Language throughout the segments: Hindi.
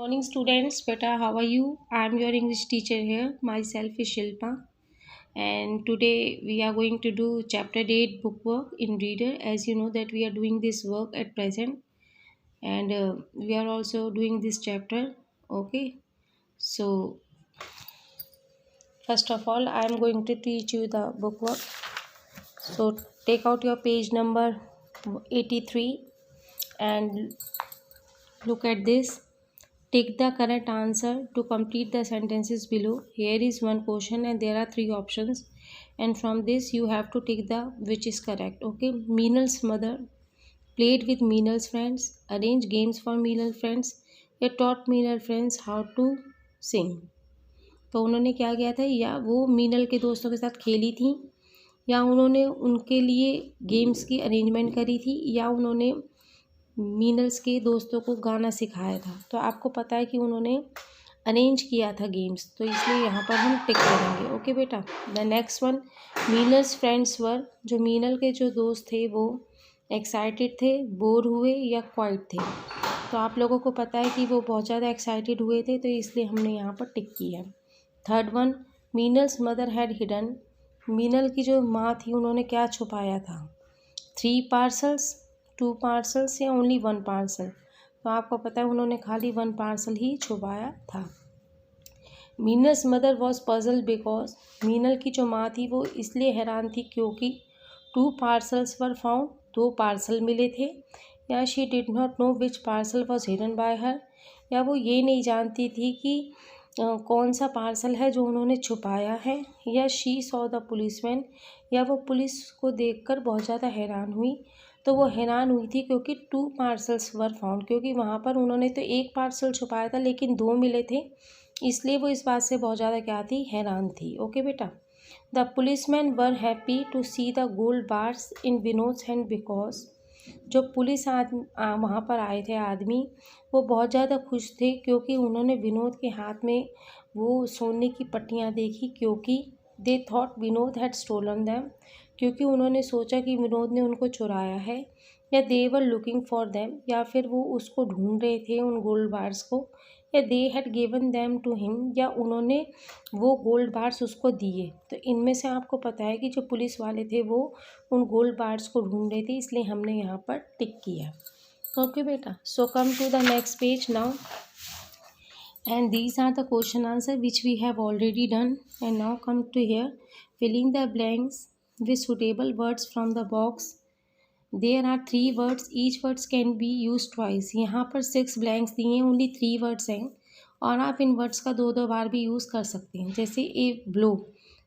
Morning students, beta, how are you? I am your English teacher here. Myself is Shilpa, and today we are going to do chapter 8 book work in reader. As you know that we are doing this work at present, and we are also doing this chapter. Okay, so first of all I am going to teach you the book work. So take out your page number 83 and look at this. Take the correct answer to complete the sentences below. Here is one question and there are three options, and from this you have to take the which is correct. Okay, Meenal's mother played with Meenal's friends, arranged games for Meenal friends, या taught Meenal friends how to sing. तो उन्होंने क्या किया था, या वो मीनल के दोस्तों के साथ खेली थी, या उन्होंने उनके लिए गेम्स की अरेंजमेंट करी थी, या उन्होंने मीनल्स के दोस्तों को गाना सिखाया था. तो आपको पता है कि उन्होंने अरेंज किया था गेम्स, तो इसलिए यहाँ पर हम टिक करेंगे. ओके बेटा. The next one, Meenal's friends were, जो मीनल के जो दोस्त थे वो एक्साइटेड थे, बोर हुए या क्वाइट थे. तो आप लोगों को पता है कि वो बहुत ज़्यादा एक्साइटेड हुए थे, तो इसलिए हमने यहाँ पर टिक किया. Third one, Meenal's mother had hidden, Meenal की जो माँ थी उन्होंने क्या छुपाया था. 3 पार्सल्स, 2 पार्सल्स या ओनली 1 पार्सल. तो आपको पता है उन्होंने खाली 1 पार्सल ही छुपाया था. Meenal's mother was puzzle because, Meenal की जो माँ थी वो इसलिए हैरान थी क्योंकि 2 पार्सल्स वर फाउंड, 2 पार्सल मिले थे. या she did not know which parcel was hidden bye हर, या वो ये नहीं जानती थी कि कौन सा पार्सल है जो उन्होंने छुपाया है. या शी सॉ द पुलिसमैन, या वो पुलिस को देखकर बहुत ज़्यादा हैरान हुई. तो वो हैरान हुई थी क्योंकि 2 पार्सल्स वर फाउंड, क्योंकि वहाँ पर उन्होंने तो 1 पार्सल छुपाया था लेकिन 2 मिले थे, इसलिए वो इस बात से बहुत ज़्यादा क्या थी, हैरान थी. ओके बेटा. The policeman were happy to see the gold bars in Vinod's hand because, जो पुलिस वहाँ पर आए थे आदमी, वो बहुत ज़्यादा खुश थे क्योंकि उन्होंने विनोद के हाथ में वो सोने की पट्टियाँ देखी, क्योंकि they thought Vinod had stolen them, क्योंकि उन्होंने सोचा कि विनोद ने उनको चुराया है. या दे वर लुकिंग फॉर देम, या फिर वो उसको ढूंढ रहे थे उन गोल्ड बार्स को. या they had given them to him, या उन्होंने वो गोल्ड बार्स उसको दिए. तो इनमें से आपको पता है कि जो पुलिस वाले थे वो उन गोल्ड बार्स को ढूंढ रहे थे, इसलिए हमने यहाँ पर टिक किया. ओके बेटा. So come to the next page now, and these are the question answer which we have already done. And now come to here, filling the blanks with suitable words from the box. There are 3 words, each words can be used twice. यहाँ पर 6 blanks दिए हैं, only 3 words हैं, और आप इन वर्ड्स का 2 बार भी यूज़ कर सकते हैं. जैसे ए ब्लो,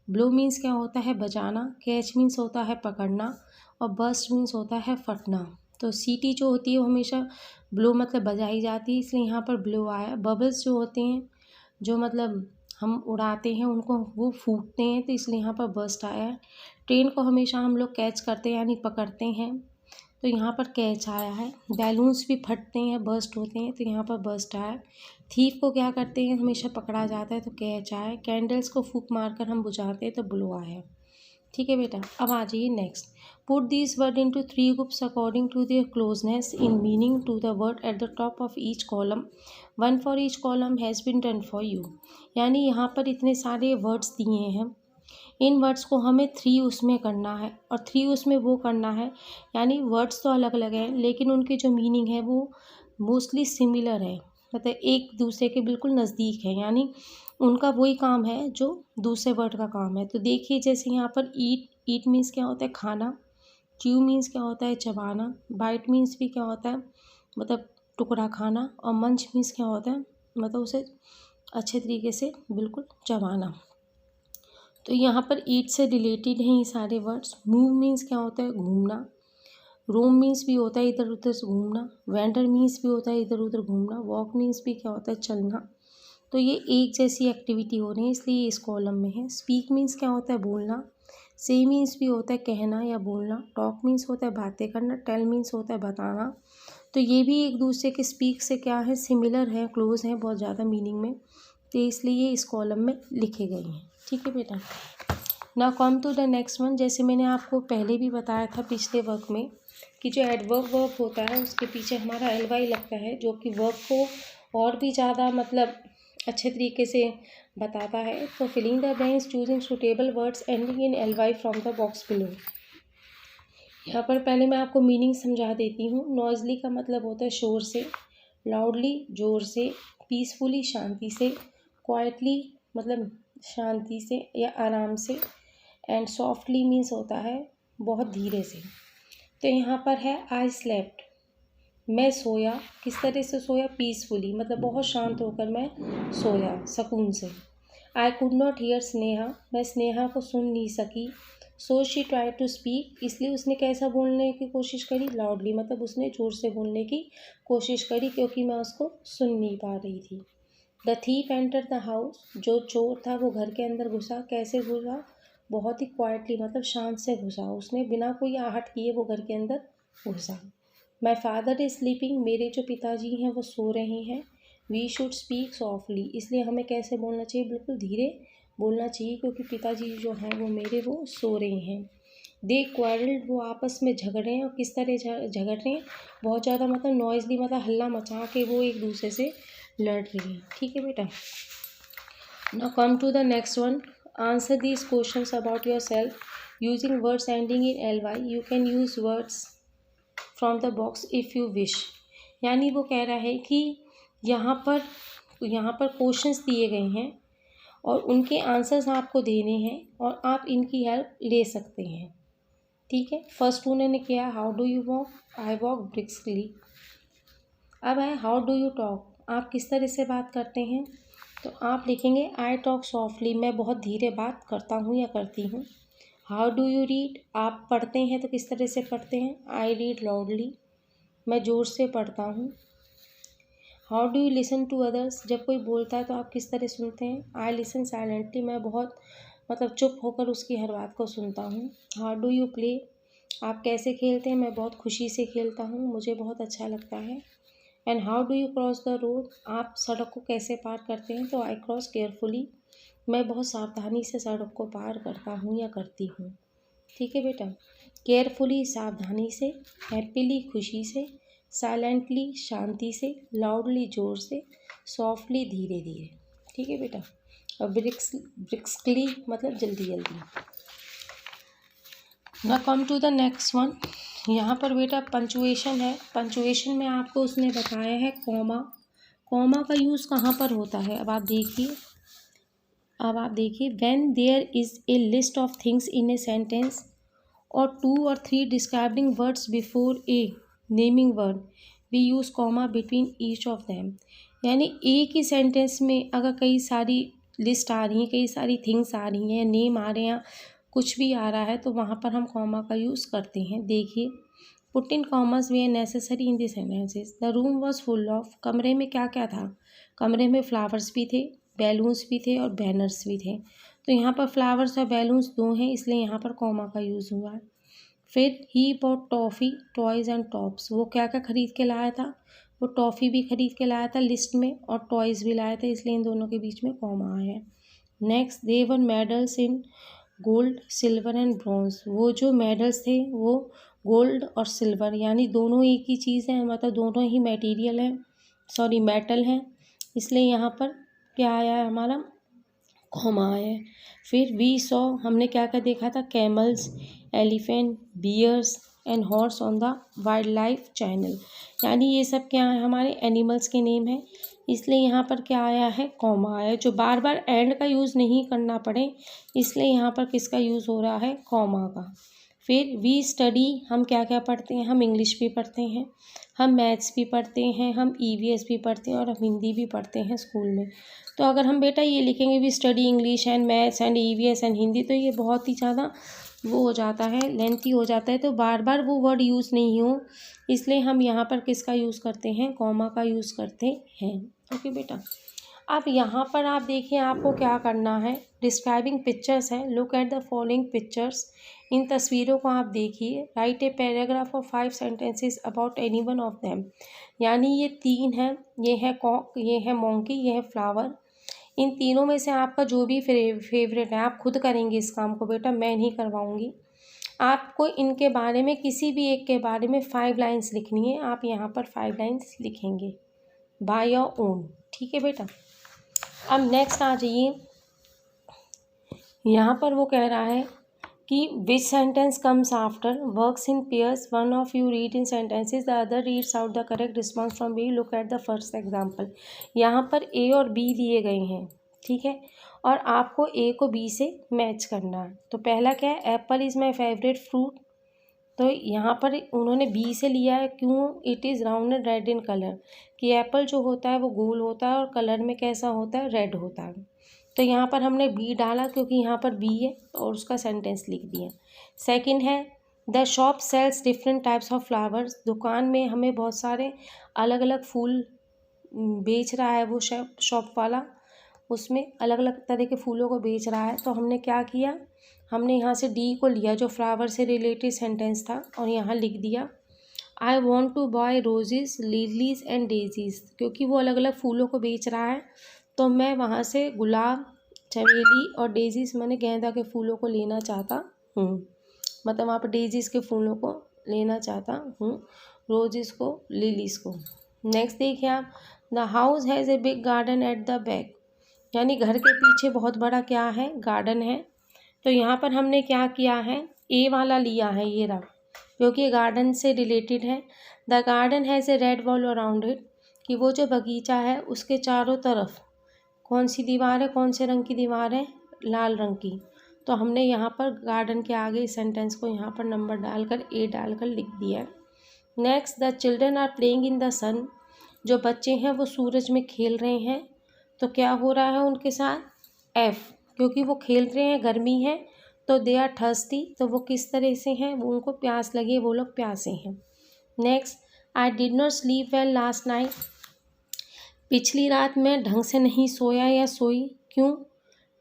ब्लो मीन्स क्या होता है, बजाना. कैच मीन्स होता है पकड़ना, और बस्ट मीन्स होता है फटना. तो सीटी जो होती है वो हमेशा ब्लो मतलब बजाई जाती है, इसलिए यहाँ पर ब्लो आया. बबल्स जो होते हैं, जो मतलब हम उड़ाते हैं उनको, वो फूटते हैं, तो इसलिए यहाँ पर बस्ट आया है. ट्रेन को हमेशा हम लोग कैच करते हैं यानी पकड़ते हैं, तो यहाँ पर कैच आया है. बैलून्स भी फटते हैं, बस्ट होते हैं, तो यहाँ पर बस्ट आया. थीफ को क्या करते हैं, हमेशा पकड़ा जाता है, तो कैच आया. कैंडल्स को फूंक मारकर हम बुझाते हैं, तो ब्लो आया. ठीक है बेटा. अब आ जाइए next. Put this word into 3 groups according to their closeness in meaning to the word at the top of each column. 1 for each column has been done for you. यानी यहाँ पर इतने सारे वर्ड्स दिए हैं, इन वर्ड्स को हमें 3 उसमें करना है और 3 उसमें वो करना है. यानी वर्ड्स तो अलग अलग हैं लेकिन उनके जो मीनिंग है वो मोस्टली सिमिलर है, मतलब एक दूसरे के बिल्कुल नज़दीक है. यानी उनका वही काम है जो दूसरे वर्ड का काम है. तो देखिए जैसे यहाँ पर ईट, ईट मीन्स क्या होता है, खाना. च्यू मीन्स क्या होता है, चबाना. बाइट मीन्स भी क्या होता है, मतलब टुकड़ा खाना. और मंच मीन्स क्या होता है, मतलब उसे अच्छे तरीके से बिल्कुल चबाना. तो यहाँ पर ईट से रिलेटेड हैं ये सारे वर्ड्स. मूव मीन्स क्या होता है, घूमना. रोम मीन्स भी होता है इधर उधर से घूमना. वेंडर मीन्स भी होता है इधर उधर घूमना. वॉक मीन्स भी क्या होता है, चलना. तो ये एक जैसी एक्टिविटी हो रही है इसलिए इस कॉलम में है. स्पीक मीन्स क्या होता है, बोलना. से मीन्स भी होता है कहना या बोलना. टॉक मीन्स होता है बातें करना. टेल मीन्स होता है बताना. तो ये भी एक दूसरे के स्पीक से क्या है, सिमिलर है, क्लोज हैं बहुत ज़्यादा मीनिंग में, तो इसलिए ये इस कॉलम में लिखे गए हैं. ठीक है बेटा. Now come to the next one. जैसे मैंने आपको पहले भी बताया था पिछले वर्क में कि जो एडवर्ब वर्ब होता है उसके पीछे हमारा ly लगता है, जो कि वर्ब को और भी ज़्यादा मतलब अच्छे तरीके से बताता है। तो filling the blanks, choosing suitable words ending in LY from the box below. यहाँ पर पहले मैं आपको मीनिंग समझा देती हूँ। नॉइजली का मतलब होता है शोर से, लाउडली जोर से, पीसफुली शांति से, क्वाइटली मतलब शांति से या आराम से, एंड सॉफ्टली मीन्स होता है बहुत धीरे से। तो यहाँ पर है आई स्लेप्ट, मैं सोया। किस तरह से सोया? पीसफुली मतलब बहुत शांत होकर मैं सोया, सुकून से। I could not hear Sneha, मैं स्नेहा को सुन नहीं सकी। So she try to speak, इसलिए उसने कैसा बोलने की कोशिश करी? लाउडली, मतलब उसने ज़ोर से बोलने की कोशिश करी क्योंकि मैं उसको सुन नहीं पा रही थी। The thief enter the house, जो चोर था वो घर के अंदर घुसा। कैसे घुसा? बहुत ही क्वाइटली मतलब शांत से घुसा, उसने बिना कोई आहट किए वो घर के अंदर घुसा। माई फादर इज स्लीपिंग, मेरे जो पिताजी हैं वो सो रहे हैं। वी शुड स्पीक सॉफ्टली, इसलिए हमें कैसे बोलना चाहिए? बिल्कुल धीरे बोलना चाहिए क्योंकि पिताजी जो हैं वो मेरे वो सो रहे हैं। दे क्वारल्ड, वो आपस में झगड़ रहे हैं। और किस तरह झगड़ रहे हैं? बहुत ज़्यादा मतलब नॉइजली, मतलब हल्ला मचा के वो एक दूसरे से लड़ रही हैं। ठीक है बेटा। Now come to the next one. Answer these questions about yourself using words ending in LY। You can use words from the box if you wish. यानी वो कह रहा है कि यहाँ पर क्वेश्चंस दिए गए हैं और उनके आंसर्स आपको देने हैं और आप इनकी हेल्प ले सकते हैं। ठीक है। फर्स्ट उन्होंने किया how do you walk, I walk briskly. अब है हाउ डू यू टॉक, आप किस तरह से बात करते हैं? तो आप लिखेंगे आई टॉक सॉफ्टली, मैं बहुत धीरे बात करता हूँ या करती हूँ। हाउ डू यू रीड, आप पढ़ते हैं तो किस तरह से पढ़ते हैं? आई रीड लाउडली, मैं ज़ोर से पढ़ता हूँ। How do you listen to others, जब कोई बोलता है तो आप किस तरह सुनते हैं? आई लिसन साइलेंटली, मैं बहुत मतलब चुप होकर उसकी हर बात को सुनता हूँ। हाउ डू यू प्ले, आप कैसे खेलते हैं? मैं बहुत खुशी से खेलता हूँ, मुझे बहुत अच्छा लगता है। And how do you cross the road, आप सड़क को कैसे पार करते हैं? तो आई क्रॉस केयरफुली, मैं बहुत सावधानी से सड़क को पार करता हूँ या करती हूँ। ठीक है बेटा। केयरफुली सावधानी से, हैप्पीली खुशी से, साइलेंटली शांति से, लाउडली ज़ोर से, सॉफ्टली धीरे धीरे। ठीक है बेटा। और ब्रिस्कली मतलब जल्दी जल्दी। ना come to the next one. यहाँ पर बेटा पंचुएशन है। पंचुएशन में आपको उसने बताया है कॉमा। कॉमा का यूज़ कहाँ पर होता है? अब आप देखिए when there is a list of things in a sentence और 2 or 3 describing words before a naming word, we use comma between each of them। यानी एक ही सेंटेंस में अगर कई सारी लिस्ट आ रही हैं, कई सारी थिंग्स आ रही हैं, नेम आ रहे हैं, कुछ भी आ रहा है तो वहाँ पर हम कॉमा का यूज़ करते हैं। देखिए put in commerce way necessary in the sentences. The room was full of, कमरे में क्या क्या था? कमरे में फ्लावर्स भी थे, बैलून्स भी थे और बैनर्स भी थे। तो यहाँ पर फ्लावर्स और बैलून्स दो हैं, इसलिए यहाँ पर कॉमा का यूज़ हुआ है। फिर he bought toffee toys and tops, वो क्या क्या ख़रीद के लाया था? वो टॉफ़ी भी ख़रीद के लाया था लिस्ट में और टॉयज़ भी लाया था, इसलिए इन दोनों के बीच में कॉमा आया है। Next they one medals in gold silver and bronze, वो जो मेडल्स थे वो गोल्ड और सिल्वर यानी दोनों एक ही चीज़ है, मतलब दोनों ही मेटीरियल हैं, सॉरी मेटल हैं, इसलिए यहाँ पर क्या आया है हमारा? कॉमा आया है। फिर वी सॉ, हमने क्या क्या देखा था? Camels, elephant, bears and horse on the wildlife channel, यानी ये सब क्या है? हमारे एनिमल्स के नेम हैं, इसलिए यहाँ पर क्या आया है? कॉमा आया है। जो बार बार एंड का यूज़ नहीं करना पड़े इसलिए यहाँ पर किसका यूज़ हो रहा है? कॉमा का। फिर वी स्टडी, हम क्या क्या पढ़ते हैं? हम इंग्लिश भी पढ़ते हैं, हम मैथ्स भी पढ़ते हैं, हम EVS भी पढ़ते हैं और हम हिंदी भी पढ़ते हैं स्कूल में। तो अगर हम बेटा ये लिखेंगे we study English and maths and EVS and Hindi, तो ये बहुत ही ज़्यादा वो हो जाता है, लेंथी हो जाता है, तो बार बार वो वर्ड यूज़ नहीं हो, इसलिए हम यहाँ पर किसका यूज़ करते हैं? कॉमा का यूज़ करते हैं। ओके बेटा। अब यहाँ पर आप देखिए आपको क्या करना है। डिस्क्राइबिंग पिक्चर्स है, look at the following pictures, इन तस्वीरों को आप देखिए। Write a paragraph of 5 sentences about any one of them, यानी ये 3 हैं, ये है कॉक, ये है मोंकी, ये है फ्लावर। इन तीनों में से आपका जो भी फेवरेट है, आप खुद करेंगे इस काम को बेटा, मैं नहीं करवाऊँगी। आपको इनके बारे में किसी भी एक के बारे में 5 लाइन्स लिखनी है, आप यहाँ पर 5 लाइन्स लिखेंगे। By your own. ठीक है बेटा। अब नेक्स्ट आ जाइए, यहाँ पर वो कह रहा है कि which sentence comes after works in pairs, one of you read in sentences, the other reads out the correct response from B, look at the first example. यहाँ पर ए और बी दिए गए हैं, ठीक है, और आपको ए को बी से मैच करना है। तो पहला क्या है, Apple is my favourite fruit. तो यहाँ पर उन्होंने बी से लिया है, क्यों, it is round and red in colour, कि एप्पल जो होता है वो गोल होता है और कलर में कैसा होता है, रेड होता है। तो यहाँ पर हमने बी डाला क्योंकि यहाँ पर बी है और उसका सेंटेंस लिख दिया। सेकंड है, the shop sales different types of flowers, दुकान में हमें बहुत सारे अलग अलग फूल बेच रहा है वो शॉप वाला, उसमें अलग अलग तरह के फूलों को बेच रहा है। तो हमने क्या किया, हमने यहाँ से डी को लिया जो फ्लावर से रिलेटेड सेंटेंस था और यहाँ लिख दिया I want to buy roses, lilies and daisies, क्योंकि वो अलग अलग फूलों को बेच रहा है तो मैं वहाँ से गुलाब, चमेली और डेजीज मैंने गेंदा के फूलों को लेना चाहता हूँ, मतलब वहाँ पर डेजीज के फूलों को लेना चाहता हूँ, रोजेस को, लिलीज को। नेक्स्ट देखिए आप, the house has a big garden at the back, यानी घर के पीछे बहुत बड़ा क्या है, गार्डन है। तो यहाँ पर हमने क्या किया है, ए वाला लिया है, ये रहा, क्योंकि गार्डन से रिलेटेड है। The garden has a red wall around it, कि वो जो बगीचा है उसके चारों तरफ कौन सी दीवार है, कौन से रंग की दीवार है, लाल रंग की। तो हमने यहाँ पर गार्डन के आगे इस सेंटेंस को यहाँ पर नंबर डालकर ए डालकर लिख दिया है। Next, the children are playing in the sun, जो बच्चे हैं वो सूरज में खेल रहे हैं। तो क्या हो रहा है उनके साथ, एफ, क्योंकि वो खेल रहे हैं, गर्मी है, तो दे आर थर्स्टी, तो वो किस तरह से हैं, वो उनको प्यास लगी, वो लोग प्यासे हैं। Next, I did not sleep well last night, पिछली रात मैं ढंग से नहीं सोया या सोई, क्यों,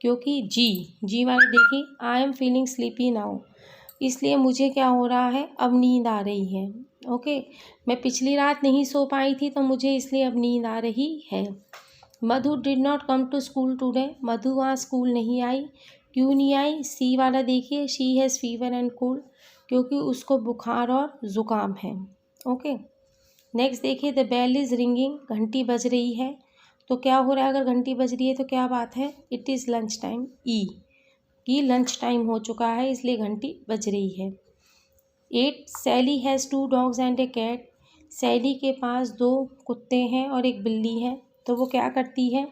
क्योंकि जी वाले देखिए, I am feeling sleepy now, इसलिए मुझे क्या हो रहा है, अब नींद आ रही है। ओके, मैं पिछली रात नहीं सो पाई थी तो मुझे इसलिए अब नींद आ रही है। Madhu did not come to school today, Madhu वहाँ स्कूल नहीं आई, क्यों नहीं आई, सी वाला देखिए, she has fever and cold, क्योंकि उसको बुखार और ज़ुकाम है। ओके, नेक्स्ट देखिए, द बेल इज़ रिंगिंग, घंटी बज रही है। तो क्या हो रहा है, अगर घंटी बज रही है तो क्या बात है, इट इज़ लंच टाइम, ई, कि लंच टाइम हो चुका है इसलिए घंटी बज रही है। 8, Sally has 2 dogs and a cat, Sally के पास 2 कुत्ते हैं और एक बिल्ली है। तो वो क्या करती है,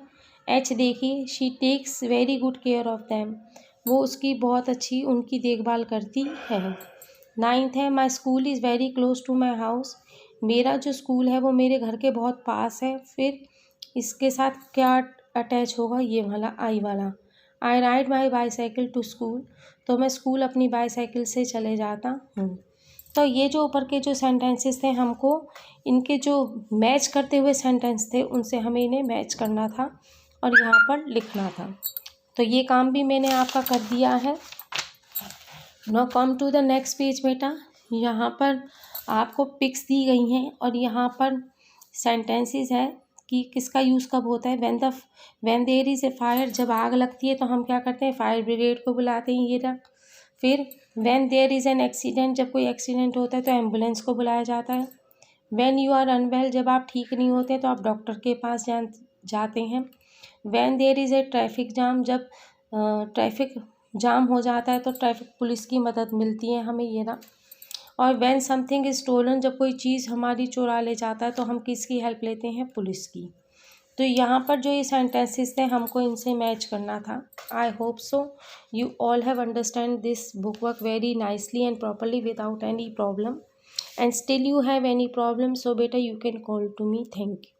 एच देखिए, she takes very good care of them, वो उसकी बहुत अच्छी उनकी देखभाल करती है। 9th है, my school is very close to my house, मेरा जो स्कूल है वो मेरे घर के बहुत पास है। फिर इसके साथ क्या अटैच होगा, ये वाला आई वाला, I ride my bicycle to school, तो मैं स्कूल अपनी बाईसाइकिल से चले जाता हूँ। तो ये जो ऊपर के जो सेंटेंसेस थे, हमको इनके जो मैच करते हुए सेंटेंस थे उनसे हमें इन्हें मैच करना था और यहाँ पर लिखना था। तो ये काम भी मैंने आपका कर दिया है। Now come to the next page बेटा, यहाँ पर आपको पिक्स दी गई हैं और यहाँ पर सेंटेंसेस है कि किसका यूज़ कब होता है। When there is a fire, जब आग लगती है तो हम क्या करते हैं, फायर ब्रिगेड को बुलाते हैं, ये रहा। फिर when there is an accident, जब कोई एक्सीडेंट होता है तो एम्बुलेंस को बुलाया जाता है। व्हेन यू आर अनवेल, जब आप ठीक नहीं होते तो आप डॉक्टर के पास जाते हैं। When there is a traffic jam, जब ट्रैफिक जाम हो जाता है तो ट्रैफिक पुलिस की मदद मिलती है हमें, ये ना। और व्हेन समथिंग इज़ स्टोलन, जब कोई चीज़ हमारी चुरा ले जाता है तो हम किसकी हेल्प लेते हैं, पुलिस की। तो यहाँ पर जो ये सेंटेंसेस थे हमको इनसे मैच करना था। I hope so you all have understand this book work very nicely and properly without any problem, and still you have any problem, so beta you can call to me. Thank you.